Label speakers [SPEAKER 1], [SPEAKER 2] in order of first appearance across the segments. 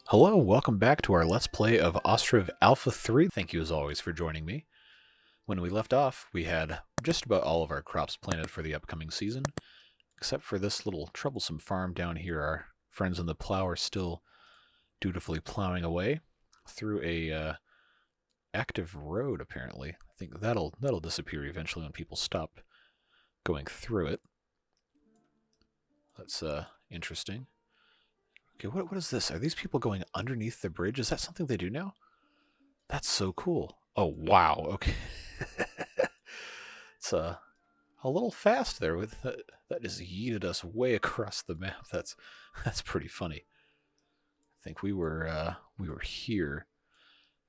[SPEAKER 1] Hello, welcome back to our Let's Play of Ostriv Alpha 3. Thank you as always for joining me. When we left off, we had just about all of our crops planted for the upcoming season, except for this little troublesome farm down here. Our friends in the plow are still dutifully plowing away through a active road, apparently. I think that'll disappear eventually when people stop going through it. That's interesting. Okay, what is this? Are these people going underneath the bridge? Is that something they do now? That's so cool. Oh, wow. Okay. It's a little fast there with that just yeeted us way across the map. That's pretty funny. I think we were here.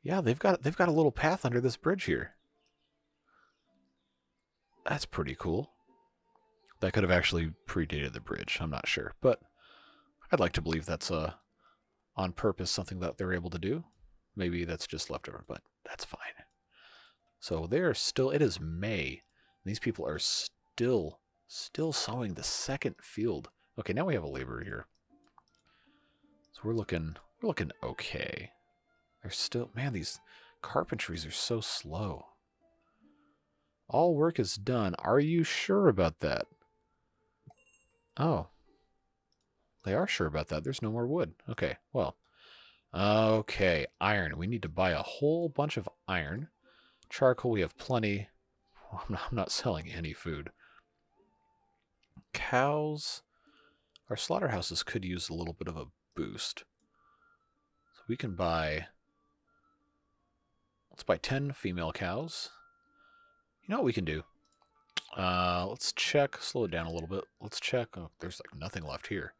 [SPEAKER 1] Yeah, they've got a little path under this bridge here. That's pretty cool. That could have actually predated the bridge. I'm not sure, but I'd like to believe that's on purpose something that they're able to do. Maybe that's just leftover, but that's fine. So they are still. It is May. These people are still sowing the second field. Okay, now we have a laborer here. So we're looking okay. They're still, man, these carpentries are so slow. All work is done. Are you sure about that? Oh. They are sure about that. There's no more wood. Okay, well. Okay, iron. We need to buy a whole bunch of iron. Charcoal, we have plenty. I'm not selling any food. Cows. Our slaughterhouses could use a little bit of a boost. So we can buy... Let's buy 10 female cows. You know what we can do? Let's check. Slow it down a little bit. Let's check. Oh, there's like nothing left here.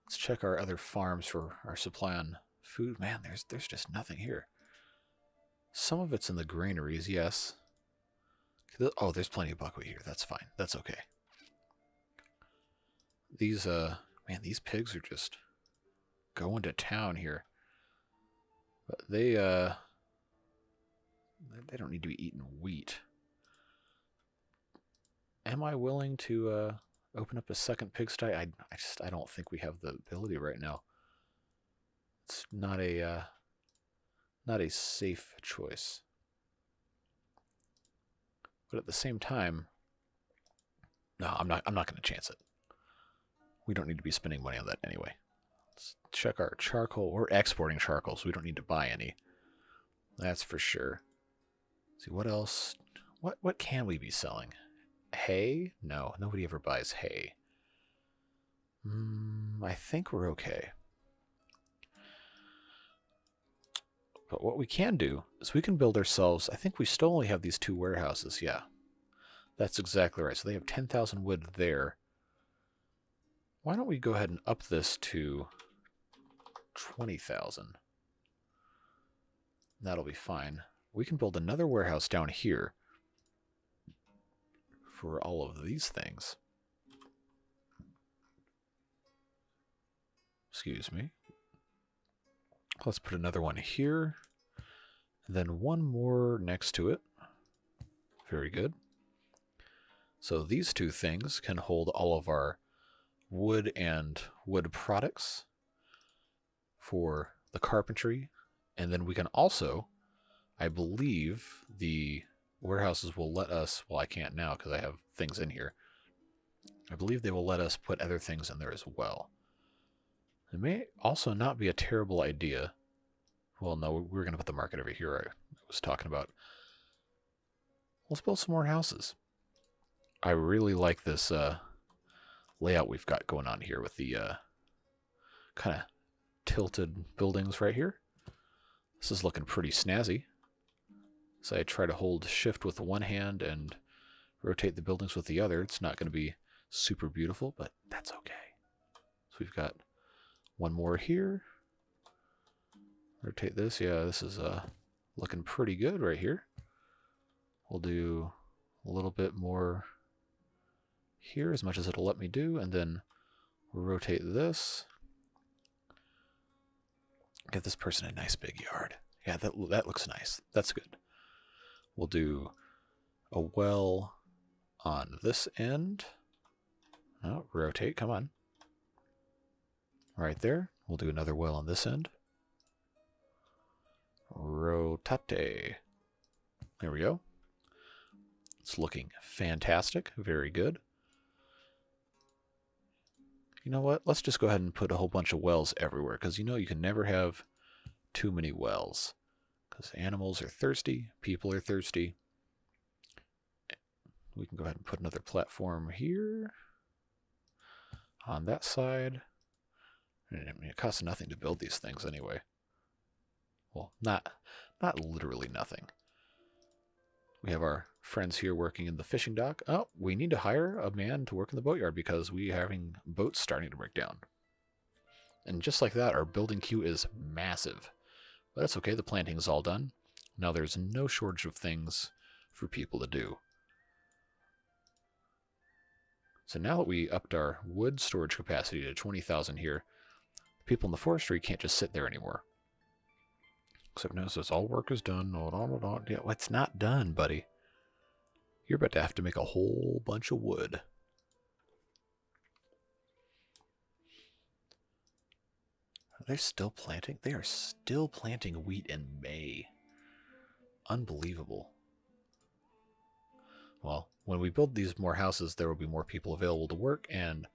[SPEAKER 1] Let's check our other farms for our supply on food. Man, there's just nothing here. Some of it's in the granaries, yes. Oh, there's plenty of buckwheat here. That's fine. That's okay. These, man, these pigs are just going to town here. But they don't need to be eating wheat. Am I willing to, open up a second pigsty? I don't think we have the ability right now. It's not a safe choice. But at the same time, no, I'm not going to chance it. We don't need to be spending money on that anyway. Let's check our charcoal. We're exporting charcoal, so we don't need to buy any. That's for sure. Let's see what else. What can we be selling? Hay? No, nobody ever buys hay. I think we're okay. But what we can do is we can build ourselves... I think we still only have these 2 warehouses, yeah. That's exactly right. So they have 10,000 wood there. Why don't we go ahead and up this to 20,000? That'll be fine. We can build another warehouse down here for all of these things. Excuse me. Let's put another one here. And then one more next to it. Very good. So these 2 things can hold all of our wood and wood products for the carpentry. And then we can also, I believe, the warehouses will let us, well, I can't now because I have things in here. I believe they will let us put other things in there as well. It may also not be a terrible idea. Well, no, we're going to put the market over here I was talking about. Let's build some more houses. I really like this layout we've got going on here with the kind of tilted buildings right here. This is looking pretty snazzy. So I try to hold shift with one hand and rotate the buildings with the other. It's not going to be super beautiful, but that's okay. So we've got one more here. Rotate this. Yeah, this is looking pretty good right here. We'll do a little bit more here, as much as it'll let me do, and then we'll rotate this. Give this person a nice big yard. Yeah, that looks nice. That's good. We'll do a well on this end. Oh, rotate, come on. Right there. We'll do another well on this end. Rotate. There we go. It's looking fantastic. Very good. You know what? Let's just go ahead and put a whole bunch of wells everywhere, because you know you can never have too many wells. Because animals are thirsty, people are thirsty. We can go ahead and put another platform here. On that side. I mean, it costs nothing to build these things anyway. Well, not literally nothing. We have our friends here working in the fishing dock. Oh, we need to hire a man to work in the boatyard because we are having boats starting to break down. And just like that, our building queue is massive. But that's okay, the planting is all done. Now there's no shortage of things for people to do. So now that we upped our wood storage capacity to 20,000 here, people in the forestry can't just sit there anymore. Except now it says all work is done. Yeah, well, it's not done, buddy. You're about to have to make a whole bunch of wood. Are they still planting? They are still planting wheat in May. Unbelievable. Well, when we build these more houses, there will be more people available to work, and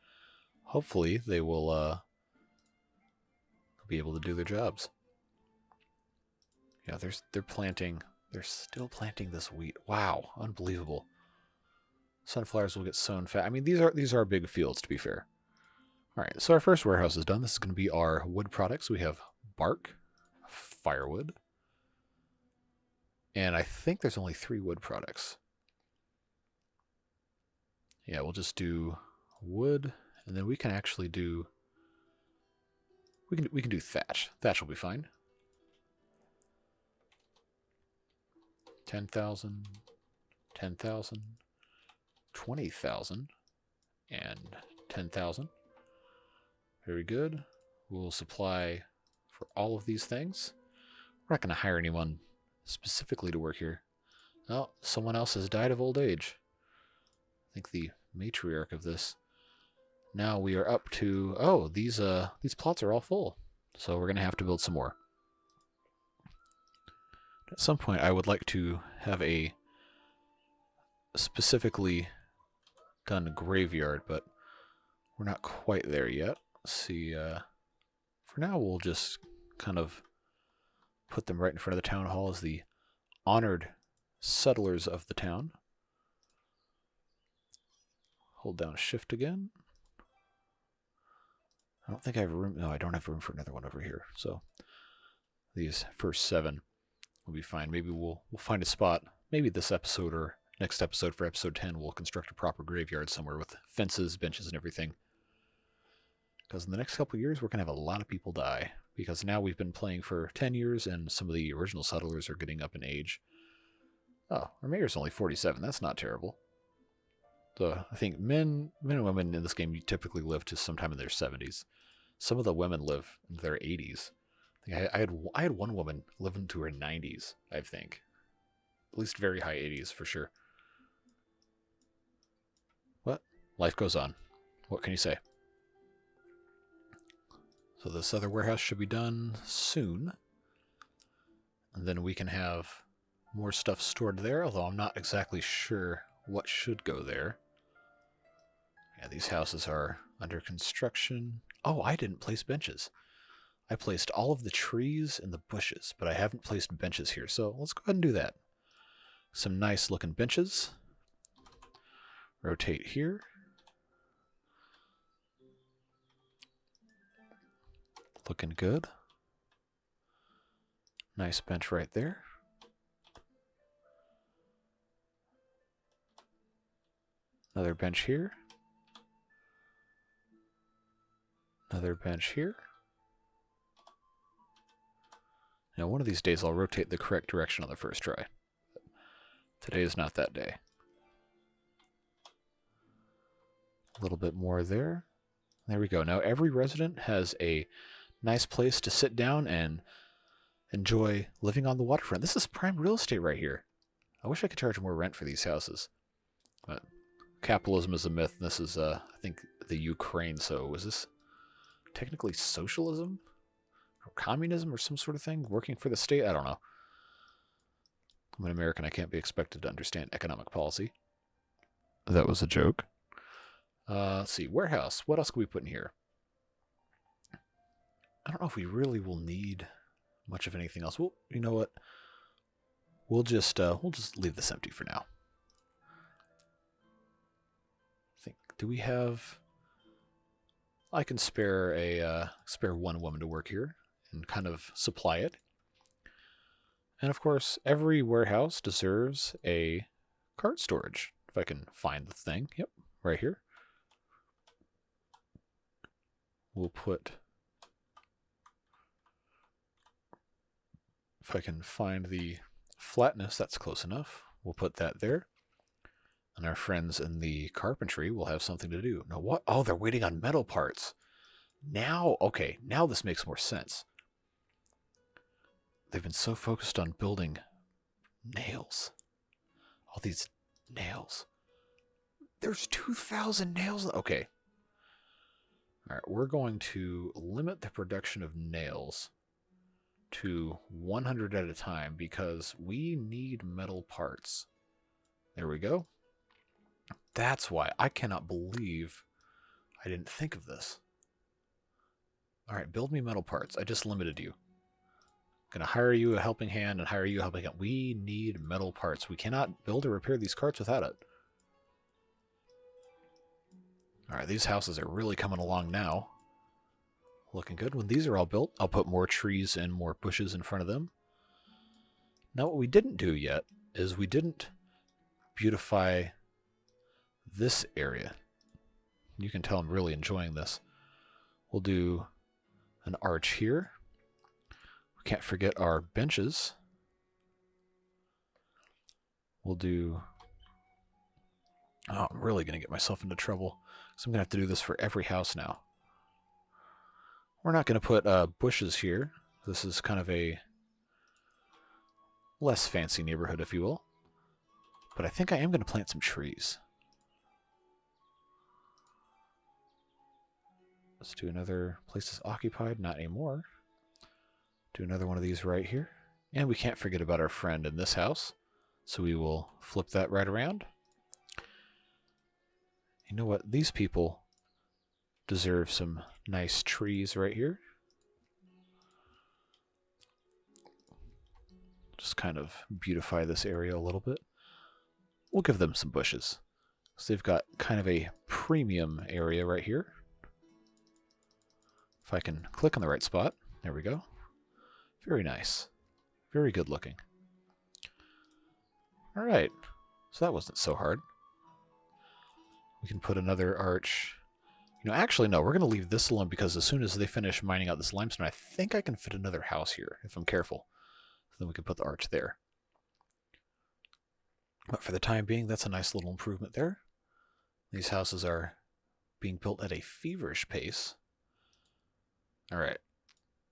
[SPEAKER 1] hopefully they will be able to do their jobs. Yeah, they're planting. They're still planting this wheat. Wow, unbelievable. Sunflowers will get sown fast. I mean, these are big fields, to be fair. All right, so our first warehouse is done. This is going to be our wood products. We have bark, firewood, and I think there's only 3 wood products. Yeah, we'll just do wood, and then we can actually do. We can do thatch. Thatch will be fine. 10,000, 10,000, 20,000, and 10,000. Very good. We'll supply for all of these things. We're not going to hire anyone specifically to work here. Oh, someone else has died of old age. I think the matriarch of this. Now we are up to, oh, these plots are all full. So we're going to have to build some more. At some point, I would like to have a specifically done graveyard, but we're not quite there yet. Let's see. For now, we'll just kind of put them right in front of the town hall as the honored settlers of the town. Hold down Shift again. I don't think I have room. No, I don't have room for another one over here. So these first 7 will be fine. Maybe we'll find a spot. Maybe this episode or next episode for episode 10, we'll construct a proper graveyard somewhere with fences, benches, and everything. Because in the next couple of years, we're going to have a lot of people die. Because now we've been playing for 10 years, and some of the original settlers are getting up in age. Oh, our mayor's only 47. That's not terrible. So I think men and women in this game typically live to sometime in their 70s. Some of the women live in their 80s. I had one woman live into her 90s, I think. At least very high 80s, for sure. What? Life goes on. What can you say? So this other warehouse should be done soon. And then we can have more stuff stored there, although I'm not exactly sure what should go there. Yeah, these houses are under construction. Oh, I didn't place benches. I placed all of the trees and the bushes, but I haven't placed benches here, so let's go ahead and do that. Some nice looking benches. Rotate here. Looking good. Nice bench right there. Another bench here. Another bench here. Now, one of these days I'll rotate the correct direction on the first try. Today is not that day. A little bit more there. There we go. Now every resident has a nice place to sit down and enjoy living on the waterfront. This is prime real estate right here. I wish I could charge more rent for these houses. But capitalism is a myth. This is, I think, the Ukraine, so was this technically socialism? communism or some sort of thing, working for the state. I don't know. I'm an American. I can't be expected to understand economic policy. That was a joke. Let's see. Warehouse. What else can we put in here? I don't know if we really will need much of anything else. Well, you know what? We'll just leave this empty for now. Do we have? I can spare spare one woman to work here and kind of supply it. And of course, every warehouse deserves a cart storage. If I can find the thing, yep, right here. We'll put. If I can find the flatness, that's close enough. We'll put that there. And our friends in the carpentry will have something to do. Now what? Oh, they're waiting on metal parts. Now, okay, now this makes more sense. They've been so focused on building nails. All these nails. There's 2,000 nails. Okay. All right, we're going to limit the production of nails to 100 at a time because we need metal parts. There we go. That's why I cannot believe I didn't think of this. All right, build me metal parts. I just limited you. I'm going to hire you a helping hand and hire you a helping hand. We need metal parts. We cannot build or repair these carts without it. All right, these houses are really coming along now. Looking good. When these are all built, I'll put more trees and more bushes in front of them. Now what we didn't do yet is we didn't beautify this area. You can tell I'm really enjoying this. We'll do an arch here. We can't forget our benches. We'll do... Oh, I'm really going to get myself into trouble. So I'm going to have to do this for every house now. We're not going to put bushes here. This is kind of a less fancy neighborhood, if you will. But I think I am going to plant some trees. Let's do another places occupied, not anymore. Do another one of these right here. And we can't forget about our friend in this house. So we will flip that right around. You know what? These people deserve some nice trees right here. Just kind of beautify this area a little bit. We'll give them some bushes. So they've got kind of a premium area right here. If I can click on the right spot. There we go. Very nice. Very good looking. Alright. So that wasn't so hard. We can put another arch. You know, actually, no. We're going to leave this alone because as soon as they finish mining out this limestone, I think I can fit another house here, if I'm careful. So then we can put the arch there. But for the time being, that's a nice little improvement there. These houses are being built at a feverish pace. All right.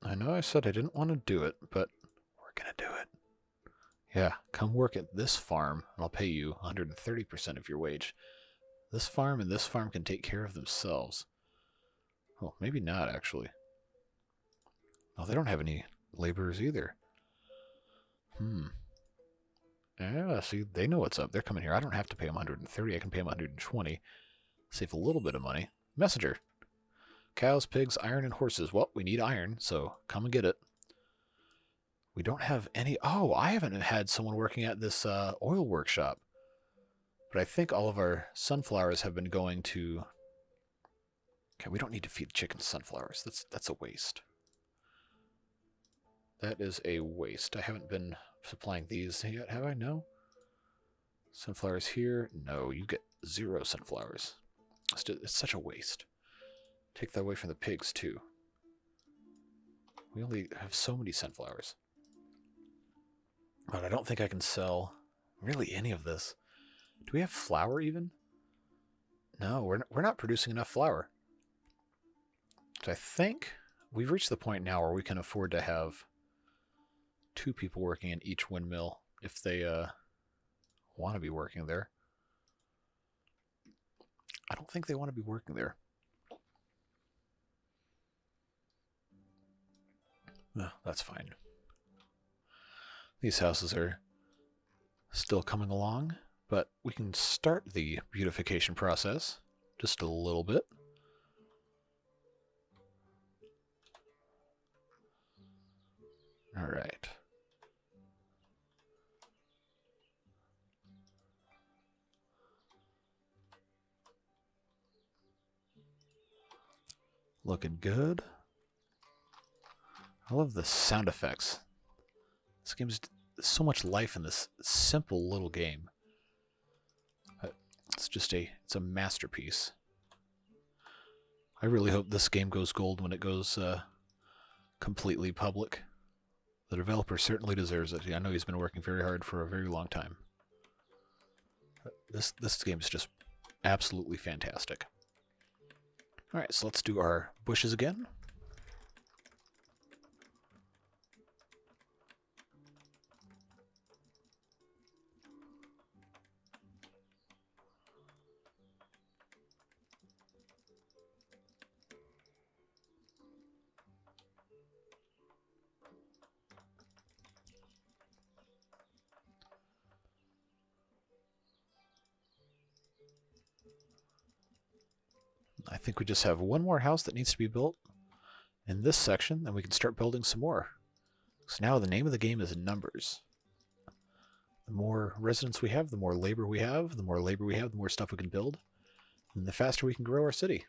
[SPEAKER 1] I know I said I didn't want to do it, but we're going to do it. Yeah, come work at this farm, and I'll pay you 130% of your wage. This farm and this farm can take care of themselves. Oh, maybe not, actually. Oh, they don't have any laborers either. Yeah, see, they know what's up. They're coming here. I don't have to pay them 130. I can pay them 120. Save a little bit of money. Messenger. Cows, pigs, iron, and horses. Well, we need iron, so come and get it. We don't have any... Oh, I haven't had someone working at this oil workshop. But I think all of our sunflowers have been going to... Okay, we don't need to feed chickens sunflowers. That's a waste. That is a waste. I haven't been supplying these yet, have I? No? Sunflowers here? No, you get 0 sunflowers. It's such a waste. Take that away from the pigs, too. We only have so many sunflowers. But I don't think I can sell really any of this. Do we have flour even? No, we're not producing enough flour. So I think we've reached the point now where we can afford to have 2 people working in each windmill if they want to be working there. I don't think they want to be working there. That's fine. These houses are still coming along, but we can start the beautification process just a little bit. All right. Looking good. I love the sound effects. This game's so much life in this simple little game. It's a masterpiece. I really hope this game goes gold when it goes completely public. The developer certainly deserves it. I know he's been working very hard for a very long time. This game is just absolutely fantastic. Alright, so let's do our bushes again. I think we just have one more house that needs to be built in this section, then we can start building some more. So now the name of the game is numbers. The more residents we have, the more labor we have. The more labor we have, the more stuff we can build. And the faster we can grow our city.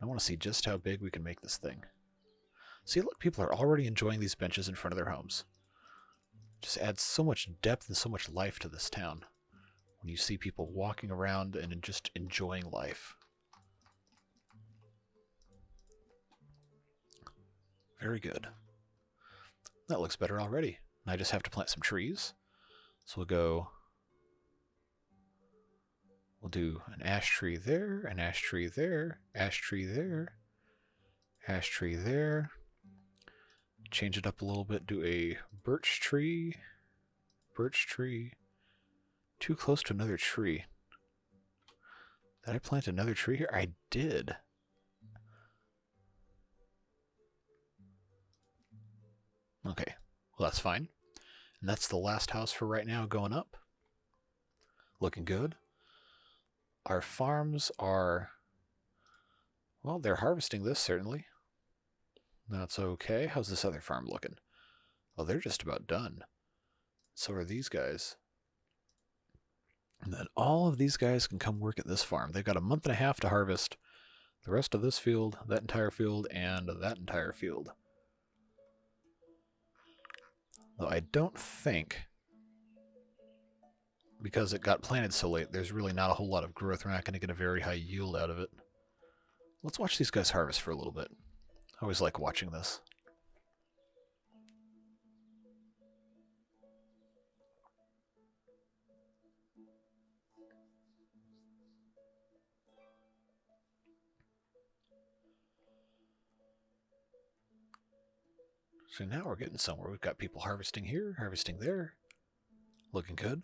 [SPEAKER 1] I want to see just how big we can make this thing. See, look, people are already enjoying these benches in front of their homes. Just adds so much depth and so much life to this town when you see people walking around and just enjoying life. Very good. That looks better already. I just have to plant some trees. So we'll do an ash tree there, an ash tree there, ash tree there, ash tree there. Change it up a little bit, do a birch tree. Too close to another tree. Did I plant another tree here? I did. Okay, well that's fine. And that's the last house for right now going up. Looking good. Our farms are, well, they're harvesting this certainly. That's okay. How's this other farm looking? Oh, they're just about done. So are these guys. And then all of these guys can come work at this farm. They've got a month and a half to harvest the rest of this field, that entire field, and that entire field. Though I don't think, because it got planted so late, there's really not a whole lot of growth. We're not going to get a very high yield out of it. Let's watch these guys harvest for a little bit. I always like watching this. So now we're getting somewhere. We've got people harvesting here, harvesting there. Looking good.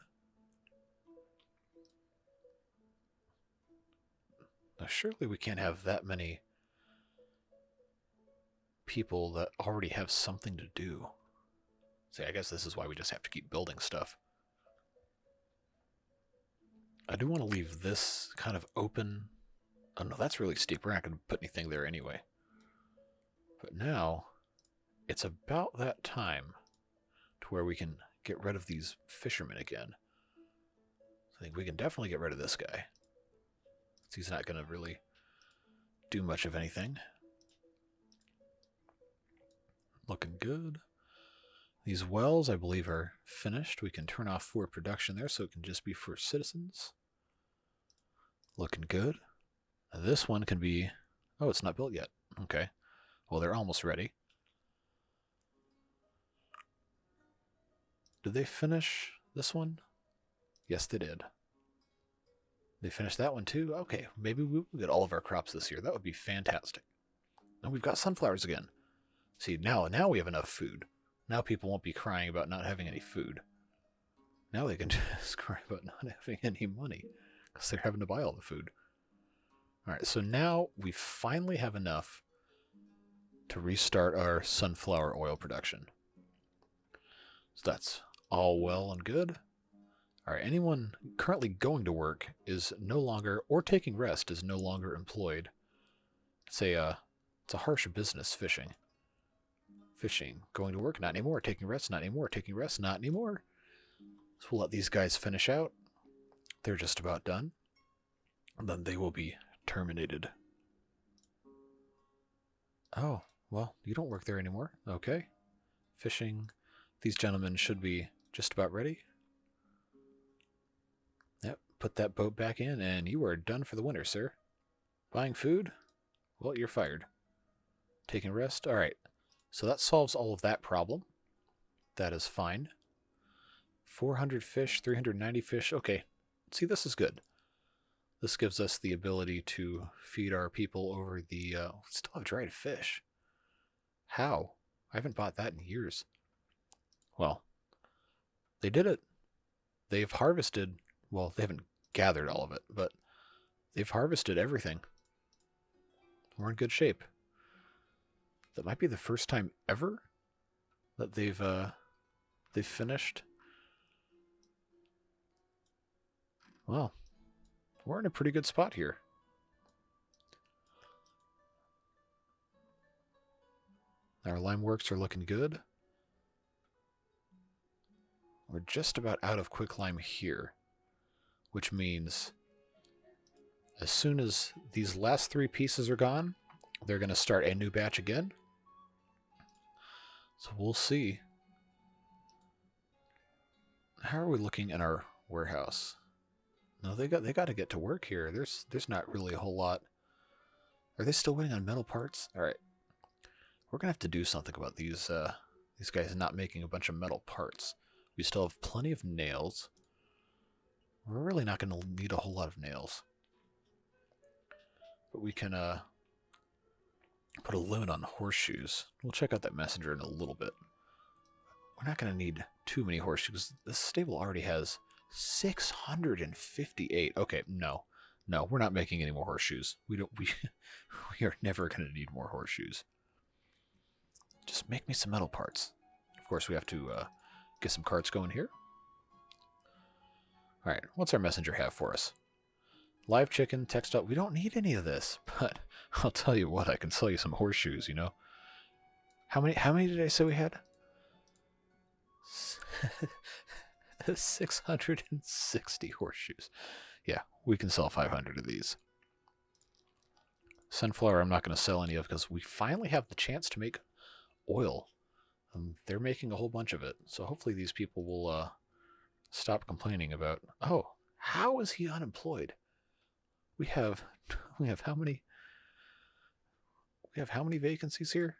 [SPEAKER 1] Now surely we can't have that many people that already have something to do. See, I guess this is why we just have to keep building stuff. I do want to leave this kind of open. Oh no, that's really steep. We're not going to put anything there anyway. But now, it's about that time to where we can get rid of these fishermen again. I think we can definitely get rid of this guy. He's not going to really do much of anything. Looking good. These wells, I believe, are finished. We can turn off for production there, so it can just be for citizens. Looking good. This one can be... Oh, it's not built yet. Okay. Well, they're almost ready. Did they finish this one? Yes, they did. They finished that one too? Okay, maybe we'll get all of our crops this year. That would be fantastic. And we've got sunflowers again. See, now we have enough food. Now people won't be crying about not having any food. Now they can just cry about not having any money because they're having to buy all the food. Alright, so now we finally have enough to restart our sunflower oil production. So that's all well and good. All right, anyone currently going to work is no longer, or taking rest is no longer employed. It's a harsh business, fishing. Fishing, going to work, not anymore. Taking rest, not anymore. Taking rest, not anymore. So we'll let these guys finish out. They're just about done. And then they will be terminated. Oh, well, you don't work there anymore. Okay. Fishing. These gentlemen should be just about ready. Yep, put that boat back in, and you are done for the winter, sir. Buying food? Well, you're fired. Taking rest? All right. So that solves all of that problem. That is fine. 400 fish, 390 fish. Okay. See, this is good. This gives us the ability to feed our people over the... still have dried fish. How? I haven't bought that in years. Well, they did it. They've harvested... Well, they haven't gathered all of it, but they've harvested everything. We're in good shape. That might be the first time ever that they've finished. Well, we're in a pretty good spot here. Our lime works are looking good. We're just about out of quicklime here, which means as soon as these last 3 pieces are gone, they're going to start a new batch again. So we'll see. How are we looking in our warehouse? No, they got to get to work here. There's not really a whole lot. Are they still waiting on metal parts? All right. We're going to have to do something about these guys not making a bunch of metal parts. We still have plenty of nails. We're really not going to need a whole lot of nails. But we can put a limit on horseshoes. We'll check out that messenger in a little bit. We're not going to need too many horseshoes. This stable already has 658. Okay, no, we're not making any more horseshoes. We are never going to need more horseshoes. Just make me some metal parts. Of course, we have to get some carts going here. All right, what's our messenger have for us? Live chicken, textile. We don't need any of this, but I'll tell you what, I can sell you some horseshoes, you know. How many did I say we had? 660 horseshoes. Yeah, we can sell 500 of these. Sunflower I'm not going to sell any of because we finally have the chance to make oil. They're making a whole bunch of it, so hopefully these people will stop complaining about, oh, how is he unemployed? We have how many vacancies here?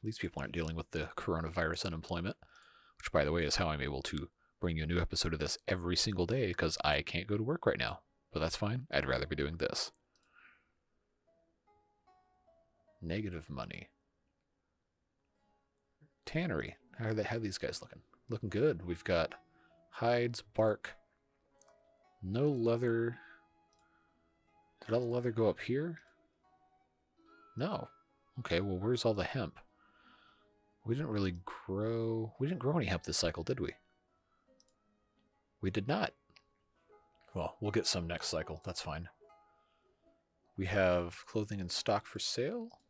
[SPEAKER 1] These people aren't dealing with the coronavirus unemployment, which, by the way, is how I'm able to bring you a new episode of this every single day, because I can't go to work right now. But that's fine. I'd rather be doing this. Negative money. Tannery. How are these guys looking? Looking good. We've got hides, bark, no leather. Did all the leather go up here? No. Okay, well, where's all the hemp? We didn't grow any hemp this cycle, did we? We did not. Well, we'll get some next cycle. That's fine. We have clothing in stock for sale.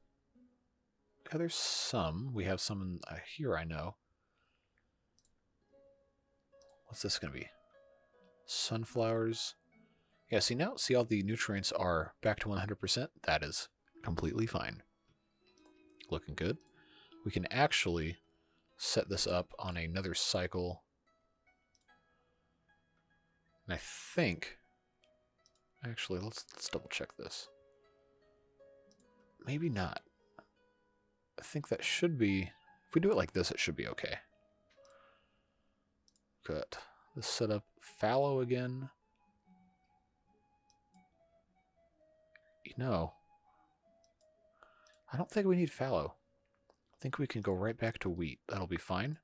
[SPEAKER 1] Yeah, there's some. We have some in here, I know. What's this going to be? Sunflowers. Yeah, see all the nutrients are back to 100%? That is completely fine. Looking good. We can actually set this up on another cycle. And I think... Actually, let's double check this. Maybe not. I think that should be... If we do it like this, it should be okay. Good. Let's set up fallow again. No. I don't think we need fallow. I think we can go right back to wheat. That'll be fine.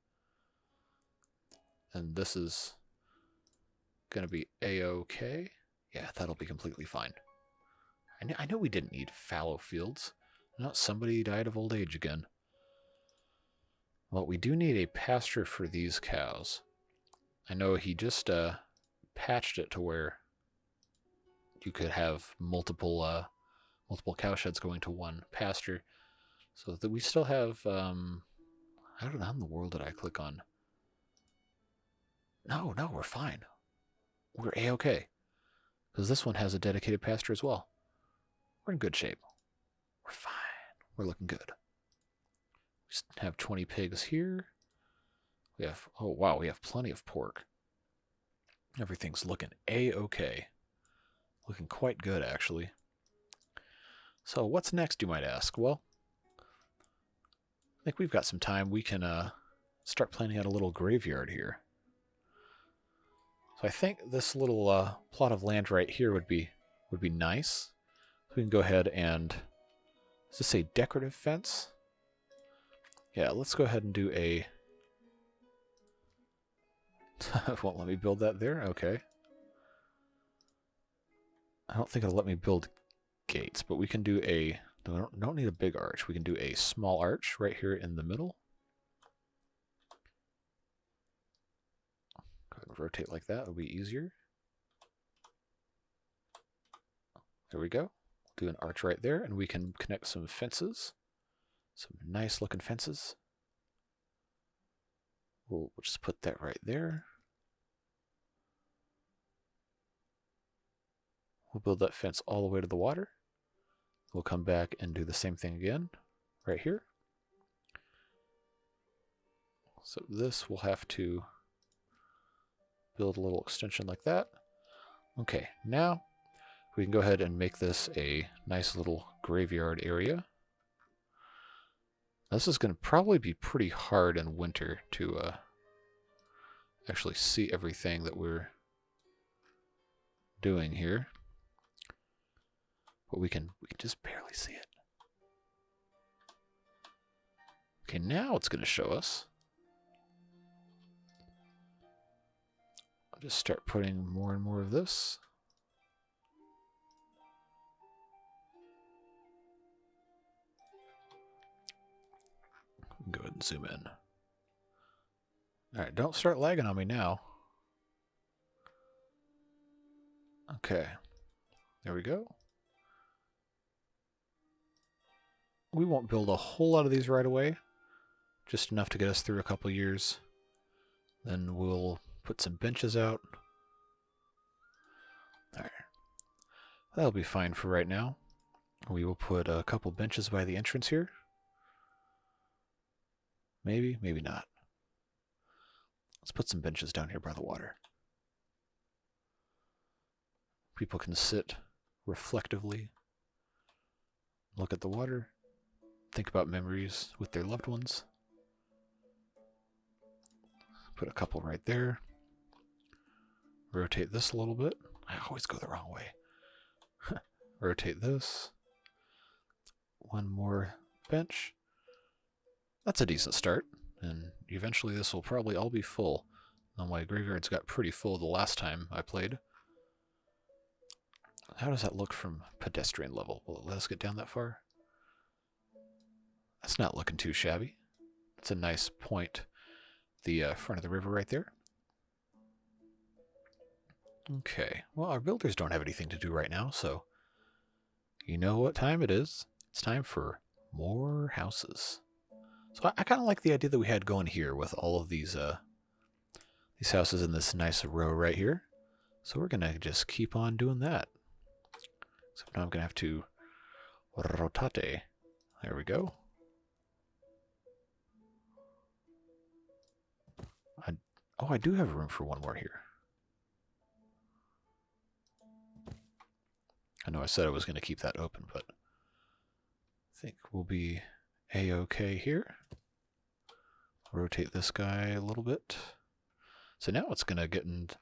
[SPEAKER 1] And this is going to be A-OK. Yeah, that'll be completely fine. I know we didn't need fallow fields. No, somebody died of old age again. Well, we do need a pasture for these cows. I know he just patched it to where you could have multiple cow sheds going to one pasture. So that we still have, I don't know, how in the world did I click on? No, we're fine. We're A-okay. Because this one has a dedicated pasture as well. We're in good shape. We're fine. We're looking good. We just have 20 pigs here. We have, oh wow, we have plenty of pork. Everything's looking A-okay. Looking quite good, actually. So what's next, you might ask? Well, I think we've got some time. We can start planning out a little graveyard here. So I think this little plot of land right here would be nice. So we can go ahead and, does this say decorative fence? Yeah, let's go ahead and do a... Won't let me build that there? Okay. I don't think it'll let me build gates, but we can do a... Don't need a big arch. We can do a small arch right here in the middle. Go ahead and rotate like that. It'll be easier. There we go. Do an arch right there, and we can connect some fences. Some nice looking fences. We'll just put that right there. We'll build that fence all the way to the water. We'll come back and do the same thing again, right here. So this will have to build a little extension like that. Okay, now we can go ahead and make this a nice little graveyard area. This is going to probably be pretty hard in winter to actually see everything that we're doing here. But we can just barely see it. Okay, now it's going to show us. I'll just start putting more and more of this. Go ahead and zoom in. Alright, don't start lagging on me now. Okay, there we go. We won't build a whole lot of these right away, just enough to get us through a couple years. Then we'll put some benches out. Alright, that'll be fine for right now. We will put a couple benches by the entrance here. Maybe, maybe not. Let's put some benches down here by the water. People can sit reflectively, look at the water, think about memories with their loved ones. Put a couple right there. Rotate this a little bit. I always go the wrong way. Rotate this. One more bench. That's a decent start, and eventually this will probably all be full. Now my graveyards got pretty full the last time I played. How does that look from pedestrian level? Will it let us get down that far? That's not looking too shabby. It's a nice point. The front of the river right there. Okay, well our builders don't have anything to do right now, so you know what time it is. It's time for more houses. So I kind of like the idea that we had going here with all of these houses in this nice row right here. So we're gonna just keep on doing that. So now I'm gonna have to rotate. There we go. I do have room for one more here. I know I said I was going to keep that open, but I think we'll be A-okay here. Rotate this guy a little bit. So now it's going to get into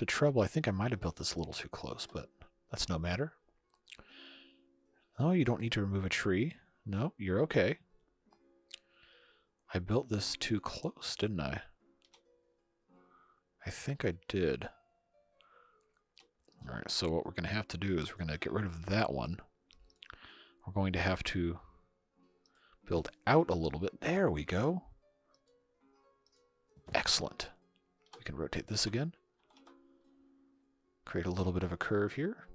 [SPEAKER 1] trouble. I think I might have built this a little too close, but that's no matter. Oh, you don't need to remove a tree. No, you're okay. I built this too close, didn't I? I think I did. Alright, so what we're going to have to do is we're going to get rid of that one. We're going to have to build out a little bit. There we go. Excellent. We can rotate this again. Create a little bit of a curve here.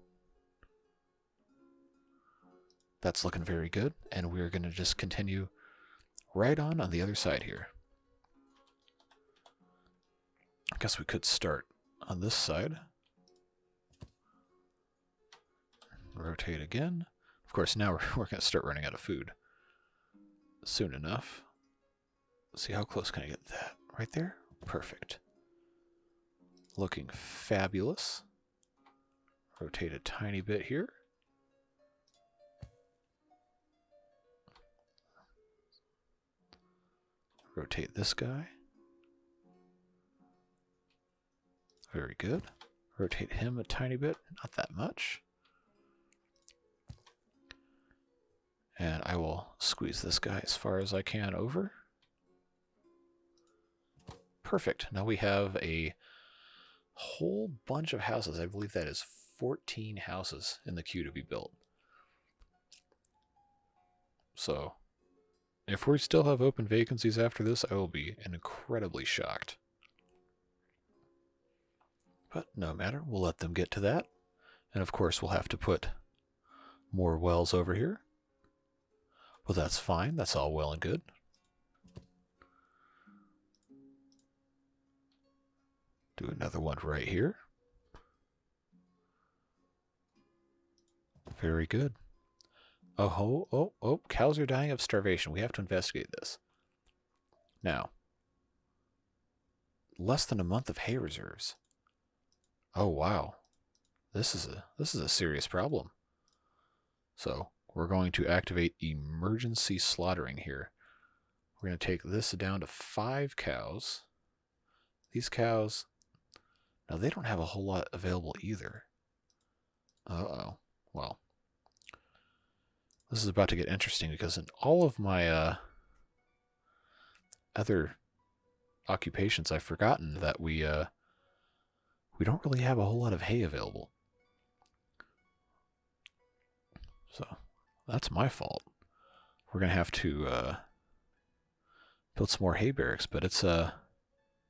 [SPEAKER 1] That's looking very good. And we're going to just continue right on the other side here. I guess we could start on this side. Rotate again. Of course, now we're going to start running out of food soon enough. Let's see, how close can I get that? Right there? Perfect. Looking fabulous. Rotate a tiny bit here. Rotate this guy. Very good. Rotate him a tiny bit, not that much. And I will squeeze this guy as far as I can over. Perfect. Now we have a whole bunch of houses. I believe that is 14 houses in the queue to be built. So, if we still have open vacancies after this, I will be incredibly shocked. But no matter, we'll let them get to that. And of course, we'll have to put more wells over here. Well, that's fine. That's all well and good. Do another one right here. Very good. Oh, cows are dying of starvation. We have to investigate this. Now, less than a month of hay reserves. Oh, wow. This is a serious problem. So, we're going to activate emergency slaughtering here. We're going to take this down to 5 cows. These cows, now they don't have a whole lot available either. Uh-oh. Well, this is about to get interesting because in all of my other occupations, I've forgotten that we don't really have a whole lot of hay available. So that's my fault. We're gonna have to build some more hay barracks, but it's or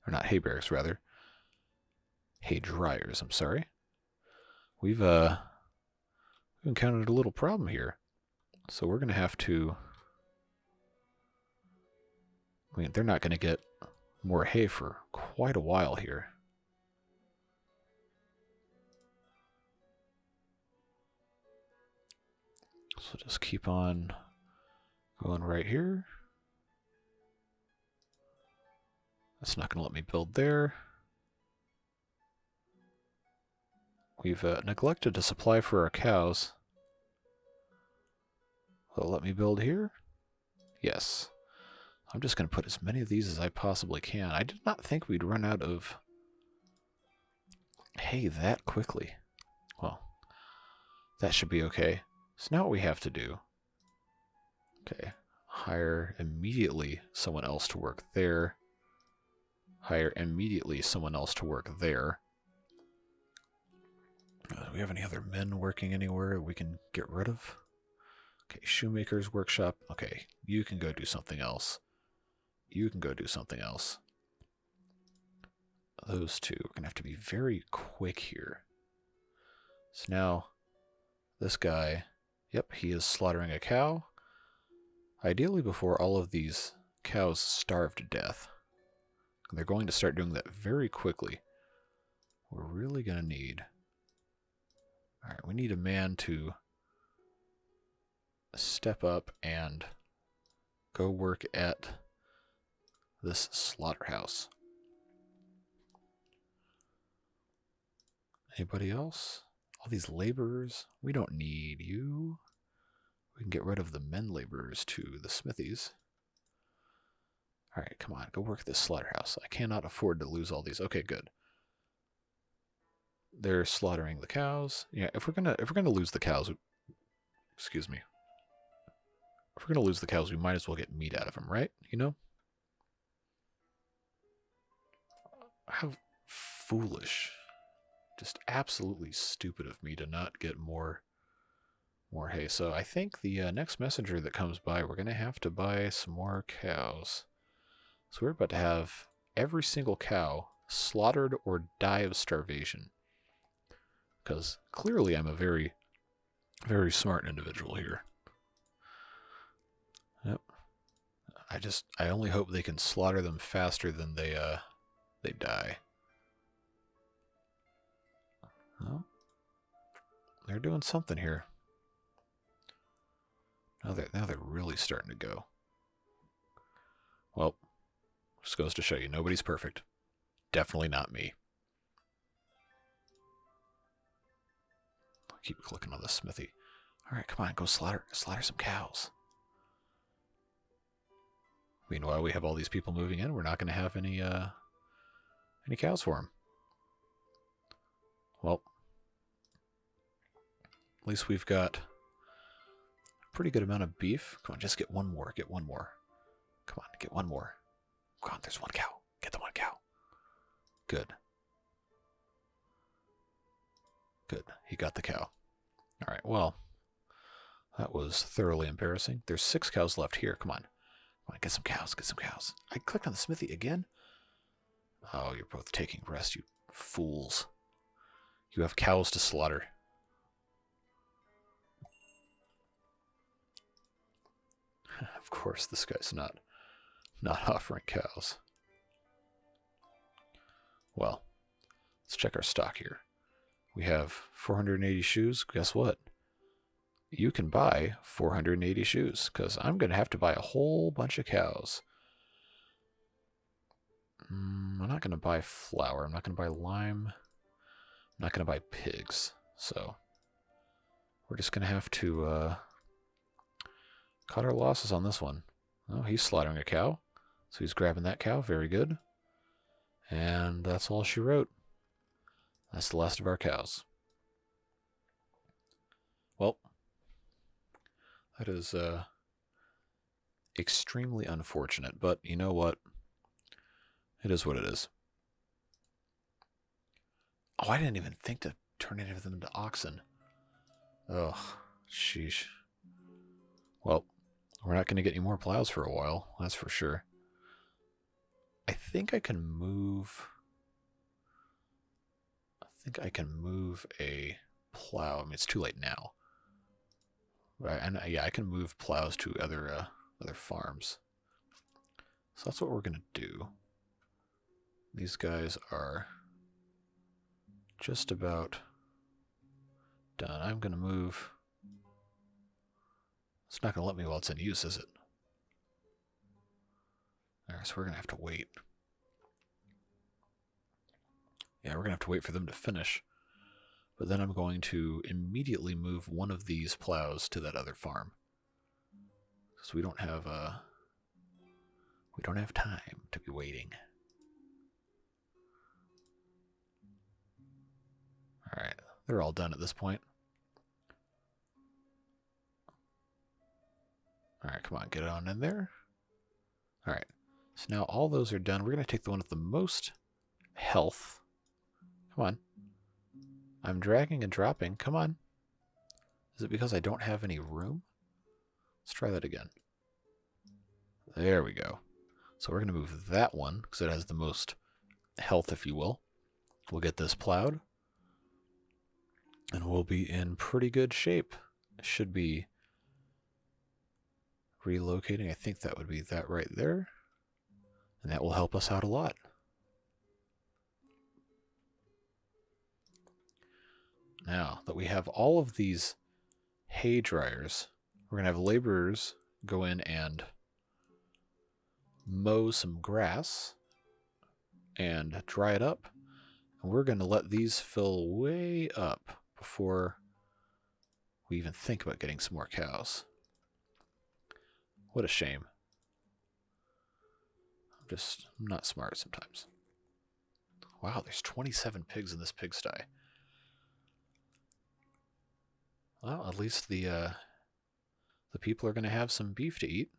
[SPEAKER 1] not hay barracks, rather hay dryers. I'm sorry. We've encountered a little problem here, so we're gonna have to. I mean, they're not gonna get more hay for quite a while here. So just keep on going right here. That's not going to let me build there. We've neglected to supply for our cows. Will it let me build here? Yes. I'm just going to put as many of these as I possibly can. I did not think we'd run out of hay that quickly. Well, that should be okay. So now what we have to do, okay, hire immediately someone else to work there. Hire immediately someone else to work there. Do we have any other men working anywhere we can get rid of? Okay, shoemaker's workshop. Okay, you can go do something else. You can go do something else. Those two are going to have to be very quick here. So now, this guy, yep, he is slaughtering a cow. Ideally before all of these cows starve to death. They're going to start doing that very quickly. We're really going to need... Alright, we need a man to step up and go work at this slaughterhouse. Anybody else? All these laborers, we don't need you. We can get rid of the men laborers to the smithies. Alright, come on, go work this slaughterhouse. I cannot afford to lose all these. Okay, good. They're slaughtering the cows. Yeah, if we're gonna lose the cows, excuse me. If we're gonna lose the cows, we might as well get meat out of them, right? You know? How foolish. Just absolutely stupid of me to not get more More hay. So I think the next messenger that comes by, we're going to have to buy some more cows. So we're about to have every single cow slaughtered or die of starvation. Because clearly I'm a very, very smart individual here. Yep. I only hope they can slaughter them faster than they die. Well, they're doing something here. Now they're really starting to go. Well, just goes to show you, nobody's perfect. Definitely not me. I'll keep clicking on the smithy. Alright, come on, go slaughter some cows. Meanwhile, we have all these people moving in. We're not going to have any cows for them. Well, at least we've got a pretty good amount of beef. Come on, just get one more. Get one more. Come on, get one more. Come on, there's one cow. Get the one cow. Good. Good. He got the cow. All right, well, that was thoroughly embarrassing. There's 6 cows left here. Come on. Come on, get some cows. Get some cows. I clicked on the smithy again. Oh, you're both taking rest, you fools. You have cows to slaughter. Of course, this guy's not offering cows. Well, let's check our stock here. We have 480 shoes. Guess what? You can buy 480 shoes, because I'm going to have to buy a whole bunch of cows. I'm not going to buy flour. I'm not going to buy lime. I'm not going to buy pigs. So we're just going to have to cut our losses on this one. Oh, he's slaughtering a cow. So he's grabbing that cow. Very good. And that's all she wrote. That's the last of our cows. Well, that is extremely unfortunate, but you know what? It is what it is. Oh, I didn't even think to turn any of them into oxen. Oh, sheesh. Well, we're not going to get any more plows for a while, that's for sure. I think I can move... a plow. I mean, it's too late now. Right? And yeah, I can move plows to other farms. So that's what we're going to do. These guys are just about done. I'm going to move... It's not going to let me while it's in use, is it? Alright, so we're going to have to wait. Yeah, we're going to have to wait for them to finish. But then I'm going to immediately move one of these plows to that other farm. Because we don't have time to be waiting. Alright, they're all done at this point. Alright, come on, get it on in there. Alright, so now all those are done. We're going to take the one with the most health. Come on. I'm dragging and dropping. Come on. Is it because I don't have any room? Let's try that again. There we go. So we're going to move that one because it has the most health, if you will. We'll get this plowed. And we'll be in pretty good shape. Should be relocating. I think that would be that right there. And that will help us out a lot. Now that we have all of these hay dryers, we're going to have laborers go in and mow some grass and dry it up. And we're going to let these fill way up before we even think about getting some more cows. What a shame. I'm not smart sometimes. Wow, there's 27 pigs in this pigsty. Well, at least the people are going to have some beef to eat.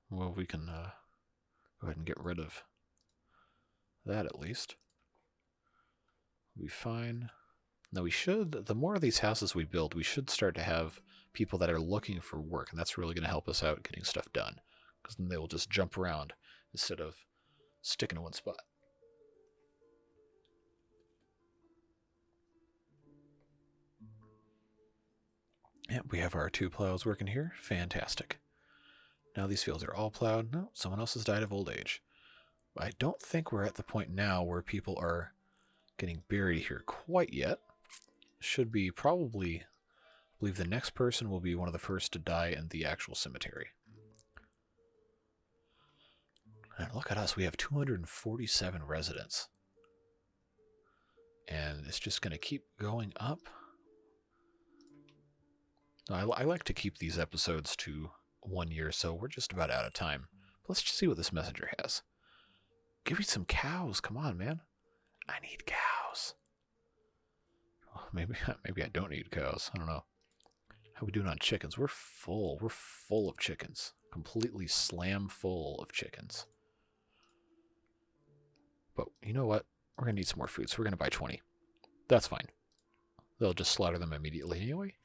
[SPEAKER 1] Well, we can go ahead and get rid of that at least. We'll be fine. Now the more of these houses we build, we should start to have people that are looking for work, and that's really going to help us out getting stuff done, because then they will just jump around instead of sticking in one spot. Yep, we have our 2 plows working here. Fantastic. Now these fields are all plowed. No, someone else has died of old age. I don't think we're at the point now where people are getting buried here quite yet. Should be probably, I believe the next person will be one of the first to die in the actual cemetery. And look at us, we have 247 residents. And it's just going to keep going up. I like to keep these episodes to 1 year, so we're just about out of time. Let's just see what this messenger has. Give me some cows. Come on, man. I need cows. Oh, maybe I don't need cows. I don't know. How we doing on chickens? We're full. We're full of chickens. Completely slam full of chickens. But you know what? We're going to need some more food, so we're going to buy 20. That's fine. They'll just slaughter them immediately anyway.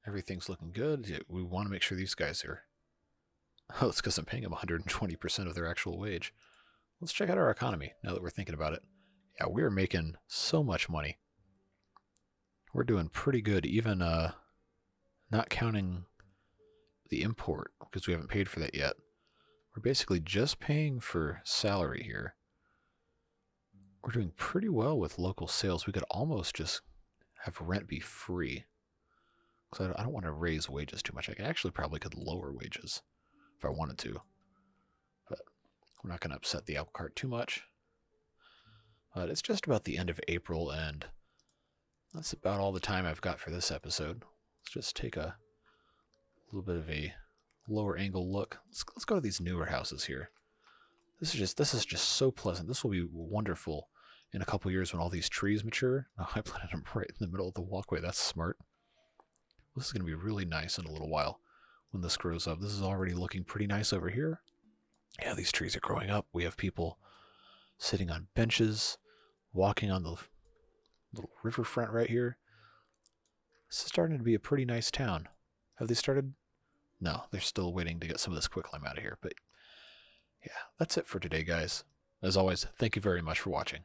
[SPEAKER 1] Everything's looking good. We want to make sure these guys are... Oh, it's because I'm paying them 120% of their actual wage. Let's check out our economy now that we're thinking about it. Yeah, we're making so much money. We're doing pretty good, even not counting the import, because we haven't paid for that yet. We're basically just paying for salary here. We're doing pretty well with local sales. We could almost just have rent be free. Because I don't want to raise wages too much. I actually probably could lower wages if I wanted to. But we're not going to upset the apple cart too much. But it's just about the end of April, and that's about all the time I've got for this episode. Let's just take a little bit of a lower angle look. Let's go to these newer houses here. This is just so pleasant. This will be wonderful in a couple years when all these trees mature. Oh, I planted them right in the middle of the walkway. That's smart. This is going to be really nice in a little while when this grows up. This is already looking pretty nice over here. Yeah, these trees are growing up. We have people sitting on benches, walking on the little riverfront right here. This is starting to be a pretty nice town. Have they started? No, they're still waiting to get some of this quicklime out of here. But yeah, that's it for today, guys. As always, thank you very much for watching.